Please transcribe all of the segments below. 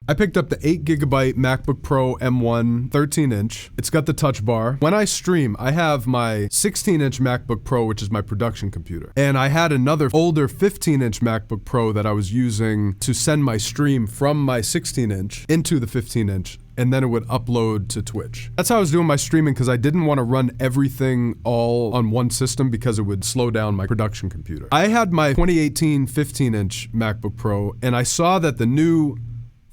I picked up the 8GB MacBook Pro M1 13-inch. It's got the touch bar. When I stream, I have my 16-inch MacBook Pro, which is my production computer. And I had another older 15-inch MacBook Pro that I was using to send my stream from my 16-inch into the 15-inch. And then it would upload to Twitch. That's how I was doing my streaming because I didn't want to run everything all on one system because it would slow down my production computer. I had my 2018 15-inch MacBook Pro and I saw that the new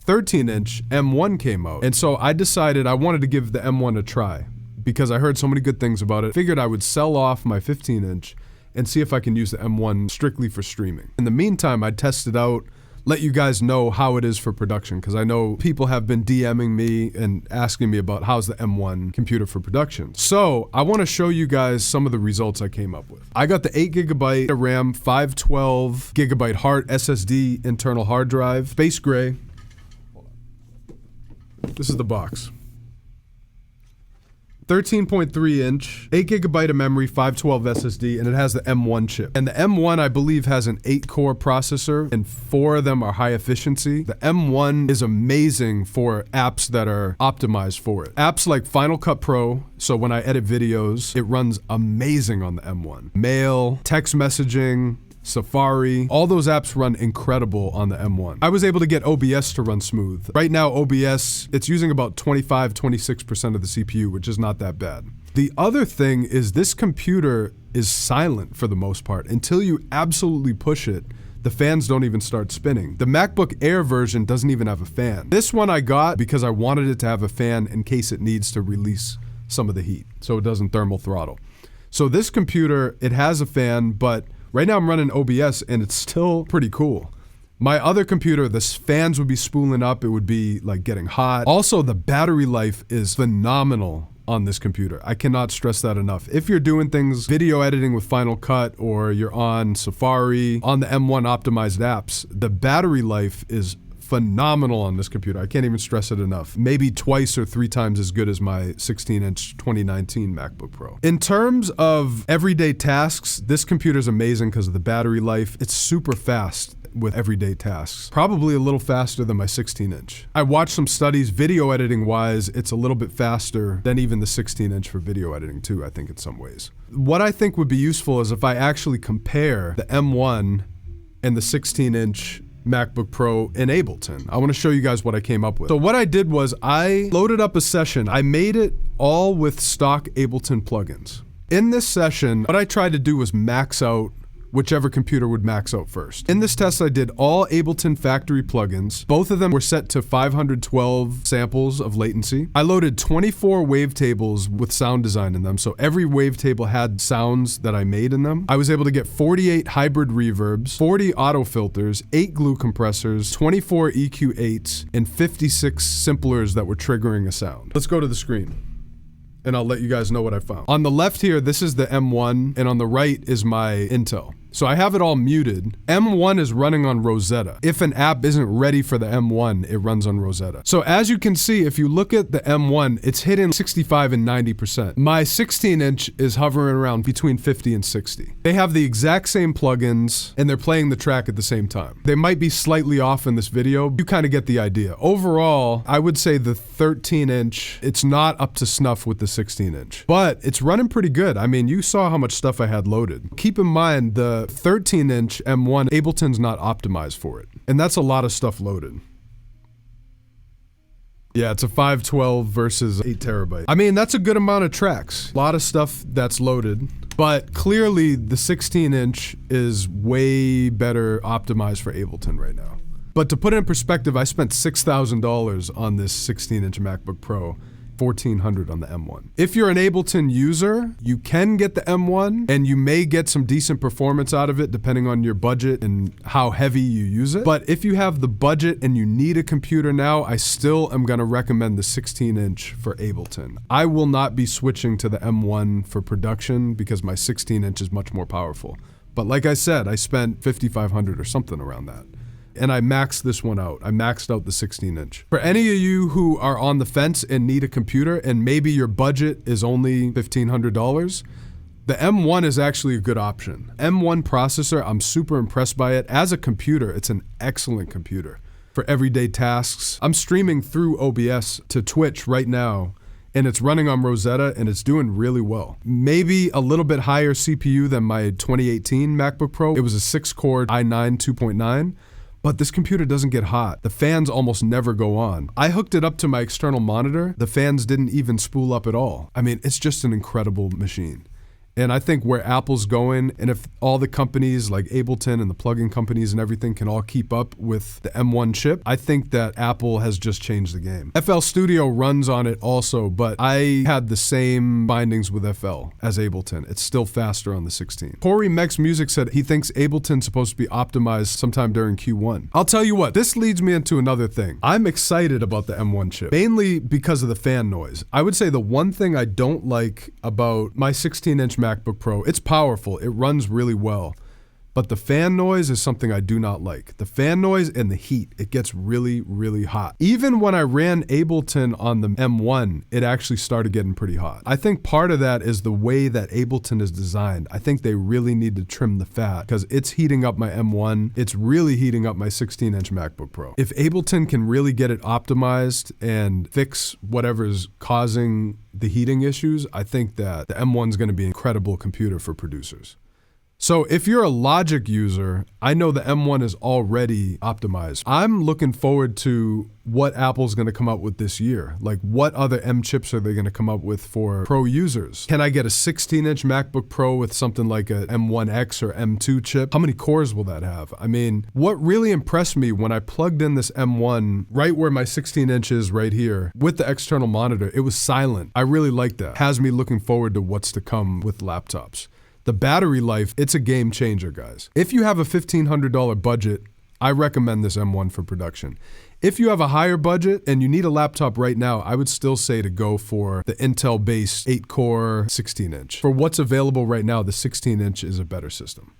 13-inch M1 came out. And so I decided I wanted to give the M1 a try because I heard so many good things about it. Figured I would sell off my 15-inch and see if I can use the M1 strictly for streaming. In the meantime, I'd test it out, let you guys know how it is for production, because I know people have been DMing me and asking me about how's the M1 computer for production. So I want to show you guys some of the results I came up with. I got the 8GB RAM, 512GB hard SSD internal hard drive, space gray. This is the box. 13.3-inch, 8GB of memory, 512 SSD, and it has the M1 chip. And the M1, I believe, has an 8-core processor, and 4 of them are high efficiency. The M1 is amazing for apps that are optimized for it. Apps like Final Cut Pro, so when I edit videos, it runs amazing on the M1. Mail, text messaging, Safari, all those apps run incredible on the M1. I was able to get OBS to run smooth. Right now, OBS, it's using about 25–26% of the CPU, which is not that bad. The other thing is this computer is silent for the most part. Until you absolutely push it, the fans don't even start spinning. The MacBook Air version doesn't even have a fan. This one I got because I wanted it to have a fan in case it needs to release some of the heat, so it doesn't thermal throttle. So this computer, it has a fan, but right now I'm running OBS and it's still pretty cool. My other computer, the fans would be spooling up, it would be like getting hot. Also, the battery life is phenomenal on this computer. I cannot stress that enough. If you're doing things, video editing with Final Cut, or you're on Safari, on the M1 optimized apps, the battery life is phenomenal on this computer. I can't even stress it enough. Maybe twice or 3 times as good as my 16-inch 2019 MacBook Pro. In terms of everyday tasks, this computer is amazing because of the battery life. It's super fast with everyday tasks. Probably a little faster than my 16-inch. I watched some studies, video editing wise, it's a little bit faster than even the 16-inch for video editing too, I think in some ways. What I think would be useful is if I actually compare the M1 and the 16-inch MacBook Pro in Ableton. I want to show you guys what I came up with. So what I did was I loaded up a session. I made it all with stock Ableton plugins. In this session, what I tried to do was max out whichever computer would max out first. In this test, I did all Ableton factory plugins. Both of them were set to 512 samples of latency. I loaded 24 wavetables with sound design in them, so every wavetable had sounds that I made in them. I was able to get 48 hybrid reverbs, 40 auto filters, 8 glue compressors, 24 EQ8s, and 56 simplers that were triggering a sound. Let's go to the screen, and I'll let you guys know what I found. On the left here, this is the M1, and on the right is my Intel. So I have it all muted. M1 is running on Rosetta. If an app isn't ready for the M1, it runs on Rosetta. So as you can see, if you look at the M1, it's hitting 65 and 90%. My 16-inch is hovering around between 50 and 60. They have the exact same plugins, and they're playing the track at the same time. They might be slightly off in this video. You kind of get the idea. Overall, I would say the 13-inch, it's not up to snuff with the 16-inch, but it's running pretty good. I mean, you saw how much stuff I had loaded. Keep in mind, the 13-inch M1, Ableton's not optimized for it. And that's a lot of stuff loaded. Yeah, it's a 512 versus 8 terabyte. I mean, that's a good amount of tracks. A lot of stuff that's loaded. But clearly, the 16-inch is way better optimized for Ableton right now. But to put it in perspective, I spent $6,000 on this 16-inch MacBook Pro. $1,400 on the M1. If you're an Ableton user, you can get the M1 and you may get some decent performance out of it depending on your budget and how heavy you use it. But if you have the budget and you need a computer now, I still am gonna recommend the 16-inch for Ableton. I will not be switching to the M1 for production because my 16-inch is much more powerful. But like I said, I spent $5,500 or something around that. And I maxed this one out. I maxed out the 16-inch. For any of you who are on the fence and need a computer and maybe your budget is only $1,500, the M1 is actually a good option. M1 processor, I'm super impressed by it. As a computer, it's an excellent computer. for everyday tasks. I'm streaming through OBS to Twitch right now, and it's running on Rosetta, and it's doing really well. Maybe a little bit higher CPU than my 2018 MacBook Pro. It was a 6-core i9 2.9, but this computer doesn't get hot. The fans almost never go on. I hooked it up to my external monitor. The fans didn't even spool up at all. I mean, it's just an incredible machine. And I think where Apple's going, and if all the companies like Ableton and the plugin companies and everything can all keep up with the M1 chip, I think that Apple has just changed the game. FL Studio runs on it also, but I had the same bindings with FL as Ableton. It's still faster on the 16. Corey Mex Music said he thinks Ableton's supposed to be optimized sometime during Q1. I'll tell you what, this leads me into another thing. I'm excited about the M1 chip, mainly because of the fan noise. I would say the one thing I don't like about my 16-inch MacBook Pro, it's powerful, it runs really well, but the fan noise is something I do not like. The fan noise and the heat, it gets really, really hot. Even when I ran Ableton on the M1, it actually started getting pretty hot. I think part of that is the way that Ableton is designed. I think they really need to trim the fat because it's heating up my M1, it's really heating up my 16-inch MacBook Pro. If Ableton can really get it optimized and fix whatever's causing the heating issues, I think that the M1 is going to be an incredible computer for producers. So if you're a Logic user, I know the M1 is already optimized. I'm looking forward to what Apple's going to come out with this year. Like, what other M chips are they going to come up with for pro users? Can I get a 16-inch MacBook Pro with something like a M1X or M2 chip? How many cores will that have? I mean, what really impressed me when I plugged in this M1 right where my 16-inch is right here with the external monitor, it was silent. I really like that. Has me looking forward to what's to come with laptops. The battery life, it's a game changer, guys. If you have a $1,500 budget, I recommend this M1 for production. If you have a higher budget and you need a laptop right now, I would still say to go for the Intel-based 8-core 16-inch. For what's available right now, the 16-inch is a better system.